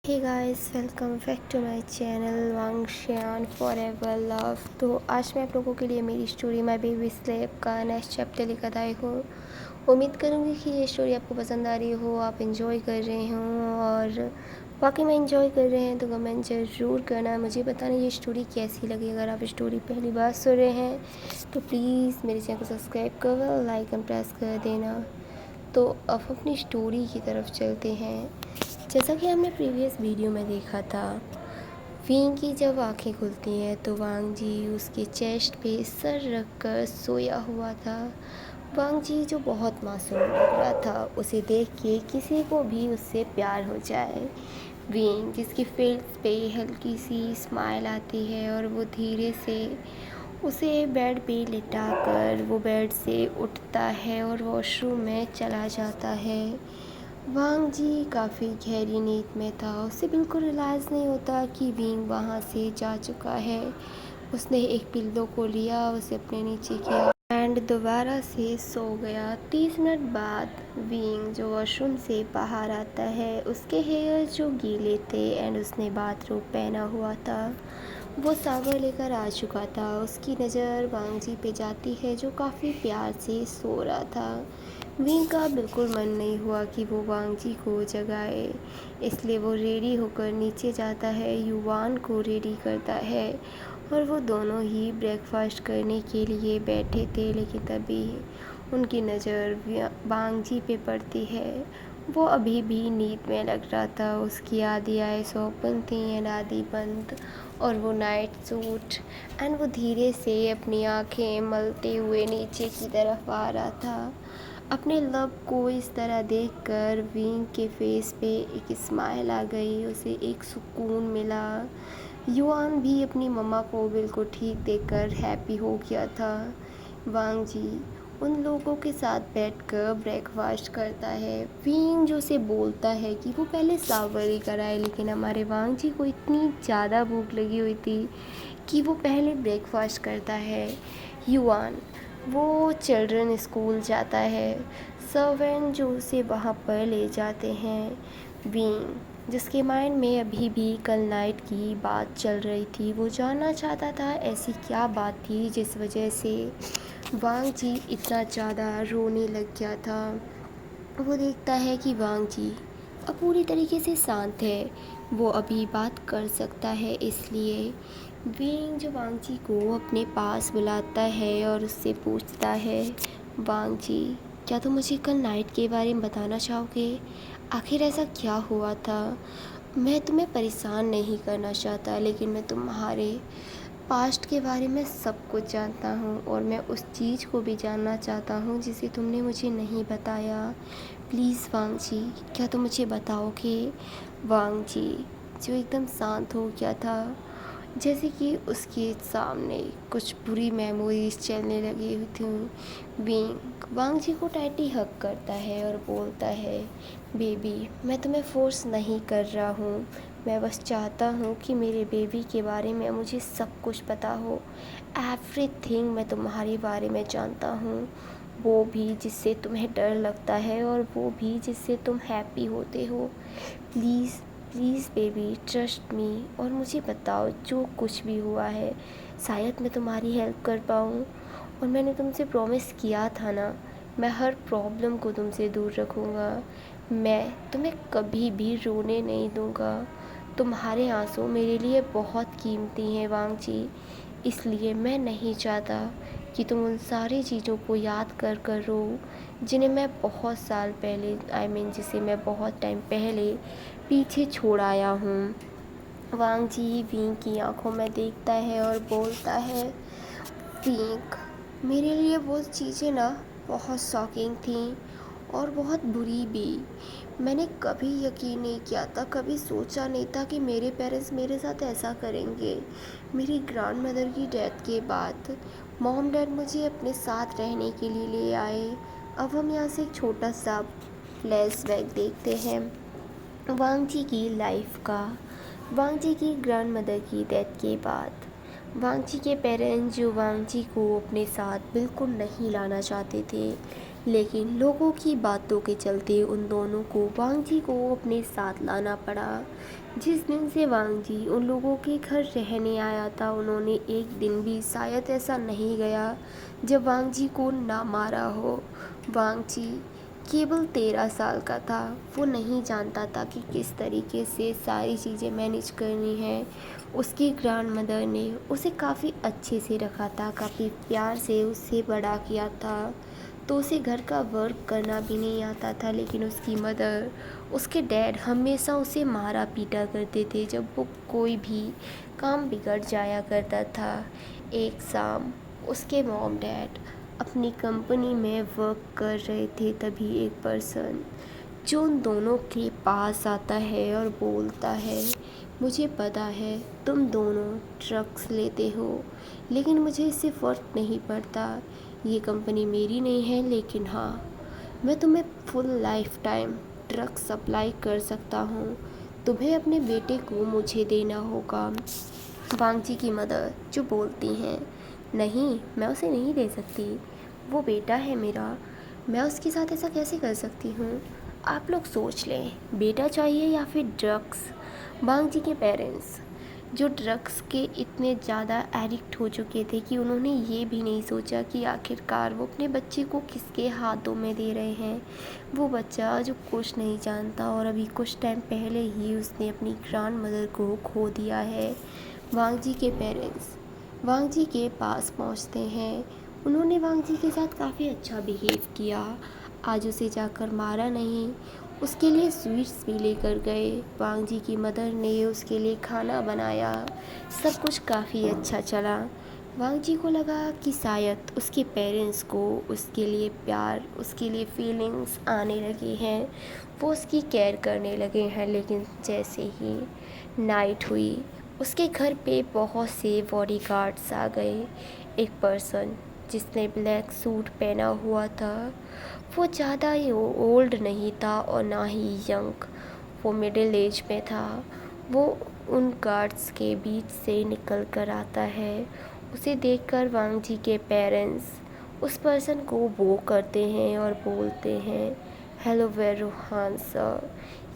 Hey guys, welcome back to my channel Wangxian forever love. तो आज मैं आप लोगों के लिए मेरी स्टोरी माय बेबी स्लेप का नेक्स्ट चैप्टर लेकर आई हूँ। उम्मीद करूँगी कि ये स्टोरी आपको पसंद आ रही हो, आप इंजॉय कर रहे हों, और वाकई में इंजॉय कर रहे हैं तो कमेंट ज़रूर करना, मुझे बताना ये स्टोरी कैसी लगी। अगर आप स्टोरी पहली बार सुन रहे हैं तो प्लीज़ मेरे चैनल को सब्सक्राइब कर, लाइक एंड प्रेस कर देना। तो अब अपनी स्टोरी की तरफ चलते हैं। जैसा कि हमने प्रीवियस वीडियो में देखा था, विंग की जब आंखें खुलती हैं तो वांग जी उसके चेस्ट पे सर रख कर सोया हुआ था। वांग जी जो बहुत मासूम लग रहा था, उसे देख के किसी को भी उससे प्यार हो जाए। विंग जिसकी फेस पे हल्की सी स्माइल आती है और वो धीरे से उसे बेड पे लिटाकर वो बेड से उठता है और वॉशरूम में चला जाता है। वांग जी काफ़ी गहरी नींद में था, उसे बिल्कुल रियलाइज़ नहीं होता कि विंग वहाँ से जा चुका है। उसने एक पिल्लो को लिया, उसे अपने नीचे किया एंड दोबारा से सो गया। 30 मिनट बाद विंग जो वॉशरूम से बाहर आता है, उसके हेयर जो गीले थे एंड उसने बाथरोब पहना हुआ था, वो सागर लेकर आ चुका था। उसकी नज़र वांग जी पे जाती है जो काफ़ी प्यार से सो रहा था। विंग का बिल्कुल मन नहीं हुआ कि वो वांग जी को जगाए, इसलिए वो रेडी होकर नीचे जाता है, युवान को रेडी करता है और वो दोनों ही ब्रेकफास्ट करने के लिए बैठे थे। लेकिन तभी उनकी नज़र वांग जी पे पड़ती है। वो अभी भी नींद में लग रहा था, उसकी आधी आइज़ ओपन थी एंड आधी बंद, और वो नाइट सूट एंड वो धीरे से अपनी आंखें मलते हुए नीचे की तरफ आ रहा था। अपने लव को इस तरह देखकर विंग के फेस पे एक स्माइल आ गई, उसे एक सुकून मिला। युआन भी अपनी मम्मा को बिल्कुल ठीक देखकर हैप्पी हो गया था। वांग जी उन लोगों के साथ बैठकर ब्रेकफास्ट करता है। विंग जो से बोलता है कि वो पहले सावरी कराए, लेकिन हमारे वांग जी को इतनी ज़्यादा भूख लगी हुई थी कि वो पहले ब्रेकफास्ट करता है। युआन वो चिल्ड्रन स्कूल जाता है, सर्वेंट जो उसे वहाँ पर ले जाते हैं। विंग जिसके माइंड में अभी भी कल नाइट की बात चल रही थी, वो जानना चाहता था ऐसी क्या बात थी जिस वजह से वांग जी इतना ज़्यादा रोने लग गया था। वो देखता है कि वांग जी अब पूरी तरीके से शांत है, वो अभी बात कर सकता है, इसलिए विंग जो वांग जी को अपने पास बुलाता है और उससे पूछता है, वांग जी क्या तुम मुझे कल नाइट के बारे में बताना चाहोगे? आखिर ऐसा क्या हुआ था? मैं तुम्हें परेशान नहीं करना चाहता, लेकिन मैं तुम्हारे पास्ट के बारे में सब कुछ जानता हूँ और मैं उस चीज़ को भी जानना चाहता हूँ जिसे तुमने मुझे नहीं बताया। प्लीज़ वांग जी क्या तुम मुझे बताओगे? वांग जी जो एकदम शांत हो गया था, जैसे कि उसके सामने कुछ बुरी मेमोरीज चलने लगी हुई थी। विंग वांग जी को टाइटली हग करता है और बोलता है, बेबी मैं तुम्हें फोर्स नहीं कर रहा हूँ, मैं बस चाहता हूँ कि मेरे बेबी के बारे में मुझे सब कुछ पता हो। एवरीथिंग मैं तुम्हारे बारे में जानता हूँ, वो भी जिससे तुम्हें डर लगता है और वो भी जिससे तुम हैप्पी होते हो। Please please baby trust me, और मुझे बताओ जो कुछ भी हुआ है, शायद मैं तुम्हारी हेल्प कर पाऊँ। और मैंने तुमसे प्रॉमिस किया था ना, मैं हर प्रॉब्लम को तुमसे दूर रखूँगा, मैं तुम्हें कभी भी रोने नहीं दूँगा। तुम्हारे आंसू मेरे लिए बहुत कीमती हैं वांग जी, इसलिए मैं नहीं चाहता कि तुम उन सारी चीज़ों को याद कर कर रो जिन्हें मैं बहुत साल पहले जिसे मैं बहुत टाइम पहले पीछे छोड़ आया हूँ। वांग जी विंग की आंखों में देखता है और बोलता है, विंग मेरे लिए वो चीज़ें ना बहुत शॉकिंग थी और बहुत बुरी भी। मैंने कभी यकीन नहीं किया था, कभी सोचा नहीं था कि मेरे पेरेंट्स मेरे साथ ऐसा करेंगे। मेरी ग्रैंड मदर की डेथ के बाद मॉम डैड मुझे अपने साथ रहने के लिए ले आए। अब हम यहाँ से एक छोटा सा फ्लैशबैक देखते हैं वांग जी की लाइफ का। वांग जी की ग्रैंड मदर की डेथ के बाद वांग जी के पेरेंट्स जो वांग जी को अपने साथ बिल्कुल नहीं लाना चाहते थे, लेकिन लोगों की बातों के चलते उन दोनों को वांग जी को अपने साथ लाना पड़ा। जिस दिन से वांग जी उन लोगों के घर रहने आया था, उन्होंने एक दिन भी शायद ऐसा नहीं गया जब वांग जी को ना मारा हो। वांग जी केवल 13 साल का था। वो नहीं जानता था कि किस तरीके से सारी चीज़ें मैनेज करनी है। उसकी ग्रैंड मदर ने उसे काफ़ी अच्छे से रखा था, काफ़ी प्यार से उससे बड़ा किया था। तो उसे घर का वर्क करना भी नहीं आता था, लेकिन उसकी मदर, उसके डैड हमेशा उसे मारा पीटा करते थे जब वो कोई भी काम बिगड़ जाया करता था। एक शाम उसके मॉम डैड अपनी कंपनी में वर्क कर रहे थे, तभी एक पर्सन जो उन दोनों के पास आता है और बोलता है, मुझे पता है तुम दोनों ड्रग्स लेते हो, लेकिन मुझे इससे फ़र्क नहीं पड़ता। ये कंपनी मेरी नहीं है, लेकिन हाँ, मैं तुम्हें full life time drugs supply कर सकता हूँ। तुम्हें अपने बेटे को मुझे देना होगा। वांग जी की मदर जो बोलती हैं, नहीं, मैं उसे नहीं दे सकती, वो बेटा है मेरा, मैं उसके साथ ऐसा कैसे कर सकती हूँ। आप लोग सोच लें, बेटा चाहिए या फिर ड्रग्स। वांग जी के पेरेंट्स जो ड्रग्स के इतने ज़्यादा एडिक्ट हो चुके थे कि उन्होंने ये भी नहीं सोचा कि आखिरकार वो अपने बच्चे को किसके हाथों में दे रहे हैं। वो बच्चा जो कुछ नहीं जानता और अभी कुछ टाइम पहले ही उसने अपनी ग्रैंड मदर को खो दिया है। वांग जी के पेरेंट्स वांग जी के पास पहुंचते हैं। उन्होंने वांग जी के साथ काफ़ी अच्छा बिहेव किया। आज उसे जाकर मारा नहीं, उसके लिए स्वीट्स भी लेकर गए। वांग जी की मदर ने उसके लिए खाना बनाया। सब कुछ काफ़ी अच्छा चला। वांग जी को लगा कि शायद उसके पेरेंट्स को उसके लिए प्यार, उसके लिए फीलिंग्स आने लगी हैं, वो उसकी केयर करने लगे हैं। लेकिन जैसे ही नाइट हुई, उसके घर पे बहुत से बॉडीगार्ड्स आ गए। एक पर्सन जिसने ब्लैक सूट पहना हुआ था, वो ज़्यादा ही ओल्ड नहीं था और ना ही यंग, वो मिडिल एज में था। वो उन गार्ड्स के बीच से निकल कर आता है। उसे देखकर वांग जी के पेरेंट्स उस पर्सन को वो करते हैं और बोलते हैं, हेलो वेरोहान सर,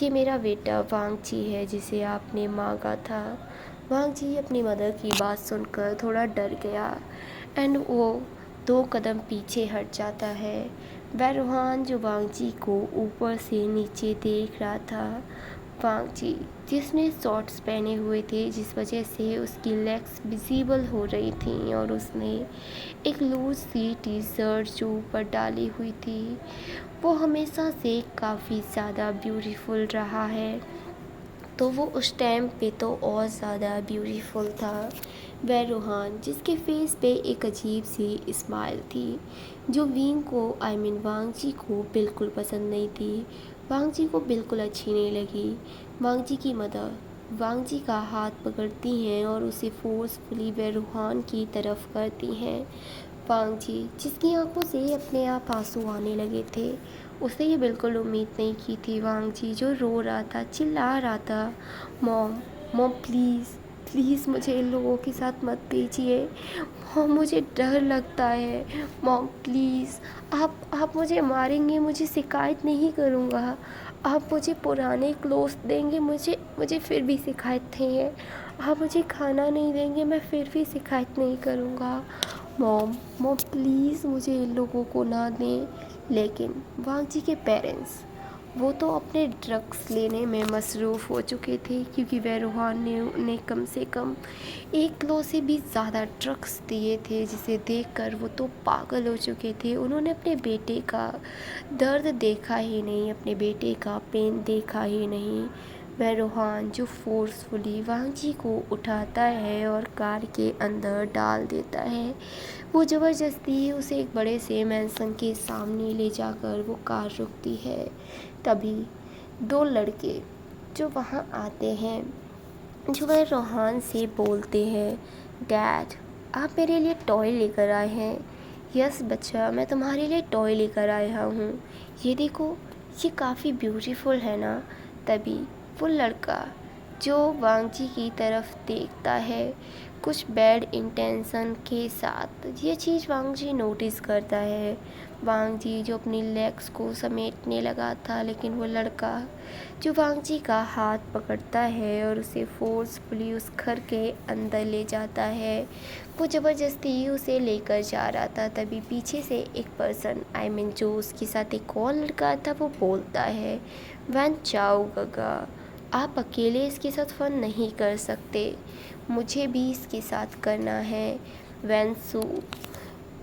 ये मेरा बेटा वांग जी है जिसे आपने मांगा था। वांग जी अपनी मदर की बात सुनकर थोड़ा डर गया एंड वो 2 कदम पीछे हट जाता है। वह जो वांग जी को ऊपर से नीचे देख रहा था। वांग जी जिसने शॉर्ट्स पहने हुए थे, जिस वजह से उसकी लेग्स विजिबल हो रही थी, और उसने एक लूज सी टी शर्ट जो ऊपर डाली हुई थी, वो हमेशा से काफ़ी ज़्यादा ब्यूटीफुल रहा है। तो वो उस टाइम पे तो और ज़्यादा ब्यूटीफुल था। वह रूहान जिसके फेस पे एक अजीब सी स्माइल थी, जो वीन को वांग जी को बिल्कुल पसंद नहीं थी। वांग जी को बिल्कुल अच्छी नहीं लगी। वांग जी की मदर वांग जी का हाथ पकड़ती हैं और उसे फोर्सफुली वह रूहान की तरफ करती हैं। वांग जी जिसकी आंखों से अपने आप आंसू आने लगे थे, उसने ये बिल्कुल उम्मीद नहीं की थी। वांग जी जो रो रहा था, चिल्ला रहा था, मॉम, मॉम प्लीज़, प्लीज़ मुझे इन लोगों के साथ मत भेजिए, मॉम मुझे डर लगता है, मॉम प्लीज़, आप मुझे मारेंगे, मुझे शिकायत नहीं करूँगा, आप मुझे पुराने क्लोथ्स देंगे, मुझे मुझे फिर भी शिकायत नहीं है, आप मुझे खाना नहीं देंगे, मैं फिर भी शिकायत नहीं करूँगा, मॉम, मॉम प्लीज़ मुझे इन लोगों को ना दें। लेकिन वांग जी के पेरेंट्स वो तो अपने ड्रग्स लेने में मसरूफ़ हो चुके थे, क्योंकि वह रूहान ने उन्हें कम से कम 1 किलो से भी ज़्यादा ड्रग्स दिए थे, जिसे देखकर वो तो पागल हो चुके थे। उन्होंने अपने बेटे का दर्द देखा ही नहीं, अपने बेटे का पेन देखा ही नहीं। वह रूहान जो फोर्सफुली वांग जी को उठाता है और कार के अंदर डाल देता है, वो ज़बरदस्ती उसे एक बड़े से मैंसन के सामने ले जाकर वो कार रुकती है। तभी 2 लड़के जो वहाँ आते हैं, जो वह रोहान से बोलते हैं, डैड आप मेरे लिए टॉय लेकर आए हैं। यस बच्चा, मैं तुम्हारे लिए टॉय लेकर आया हूँ, ये देखो, ये काफ़ी ब्यूटीफुल है ना। तभी वो लड़का जो वांग जी की तरफ देखता है कुछ बैड इंटेंशन के साथ, ये चीज़ वांग जी नोटिस करता है। वांग जी जो अपनी लेग्स को समेटने लगा था, लेकिन वो लड़का जो वांग जी का हाथ पकड़ता है और उसे फोर्सफुली उस घर के अंदर ले जाता है, वो ज़बरदस्ती उसे लेकर जा रहा था। तभी पीछे से एक पर्सन, जो उसके साथ एक और लड़का था, वो बोलता है, वैन चाओ गगा, आप अकेले इसके साथ फन नहीं कर सकते, मुझे भी इसके साथ करना है। वैन सू,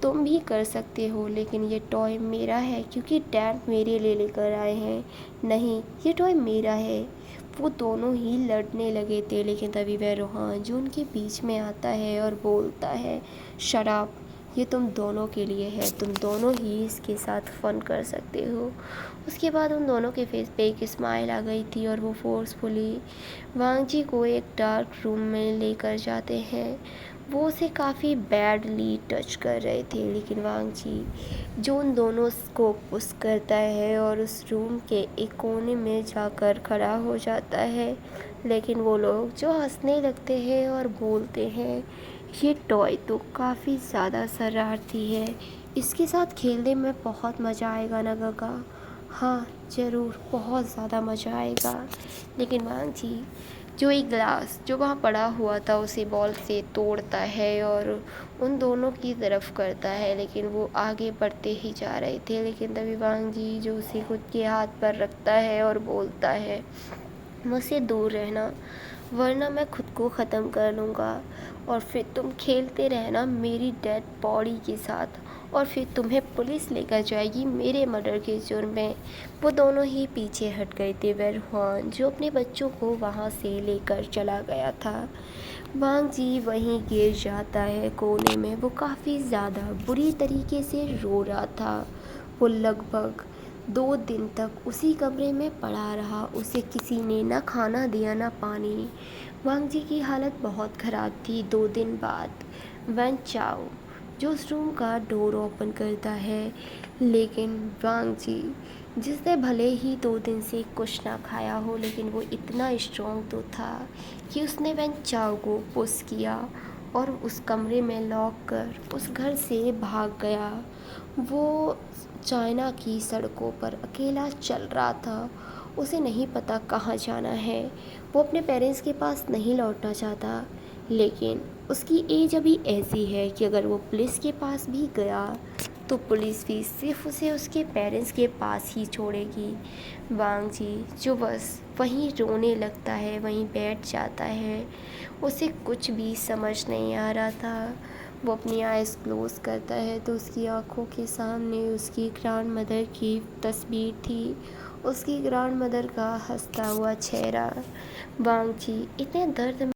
तुम भी कर सकते हो, लेकिन ये टॉय मेरा है क्योंकि डैड मेरे लिए लेकर आए हैं। नहीं, ये टॉय मेरा है। वो दोनों ही लड़ने लगे थे, लेकिन तभी वह रोहान जो उनके बीच में आता है और बोलता है, शराब, ये तुम दोनों के लिए है, तुम दोनों ही इसके साथ फ़न कर सकते हो। उसके बाद उन दोनों के फेस पे एक स्माइल आ गई थी और वो फोर्सफुली वांग जी को एक डार्क रूम में लेकर जाते हैं। वो उसे काफ़ी बैडली टच कर रहे थे, लेकिन वांग जी जो उन दोनों को पुश करता है और उस रूम के एक कोने में जाकर खड़ा हो जाता है। लेकिन वो लोग जो हंसने लगते हैं और बोलते हैं, ये टॉय तो काफ़ी ज़्यादा शरारती है, इसके साथ खेलने में बहुत मज़ा आएगा ना गगा। हाँ ज़रूर, बहुत ज़्यादा मज़ा आएगा। लेकिन वांग जी जो एक ग्लास जो वहाँ पड़ा हुआ था उसे बॉल से तोड़ता है और उन दोनों की तरफ करता है, लेकिन वो आगे बढ़ते ही जा रहे थे। लेकिन तभी वांग जी जो उसे खुद के हाथ पर रखता है और बोलता है, मुझसे दूर रहना, वरना मैं खुद को ख़त्म कर लूँगा और फिर तुम खेलते रहना मेरी डेड बॉडी के साथ, और फिर तुम्हें पुलिस लेकर जाएगी मेरे मर्डर के जुर्म में। वो दोनों ही पीछे हट गए थे। वरहान जो अपने बच्चों को वहाँ से लेकर चला गया था। वांग जी वहीं गिर जाता है कोने में। वो काफ़ी ज़्यादा बुरी तरीके से रो रहा था। वो लगभग 2 दिन तक उसी कमरे में पड़ा रहा। उसे किसी ने ना खाना दिया ना पानी। वांग जी की हालत बहुत ख़राब थी। 2 दिन बाद वैन चाओ जो उस रूम का डोर ओपन करता है, लेकिन वांग जी जिसने भले ही 2 दिन से कुछ ना खाया हो, लेकिन वो इतना स्ट्रॉन्ग तो था कि उसने वैन चाओ को पुश किया और उस कमरे में लॉक कर उस घर से भाग गया। वो चाइना की सड़कों पर अकेला चल रहा था। उसे नहीं पता कहाँ जाना है। वो अपने पेरेंट्स के पास नहीं लौटना चाहता, लेकिन उसकी एज अभी ऐसी है कि अगर वो पुलिस के पास भी गया तो पुलिस भी सिर्फ उसे उसके पेरेंट्स के पास ही छोड़ेगी। वांग जी जो बस वहीं रोने लगता है, वहीं बैठ जाता है। उसे कुछ भी समझ नहीं आ रहा था। वो अपनी आइज़ क्लोज करता है तो उसकी आंखों के सामने उसकी ग्रैंड मदर की तस्वीर थी। उसकी ग्रैंड मदर का हंसता हुआ चेहरा। वांग जी इतने दर्द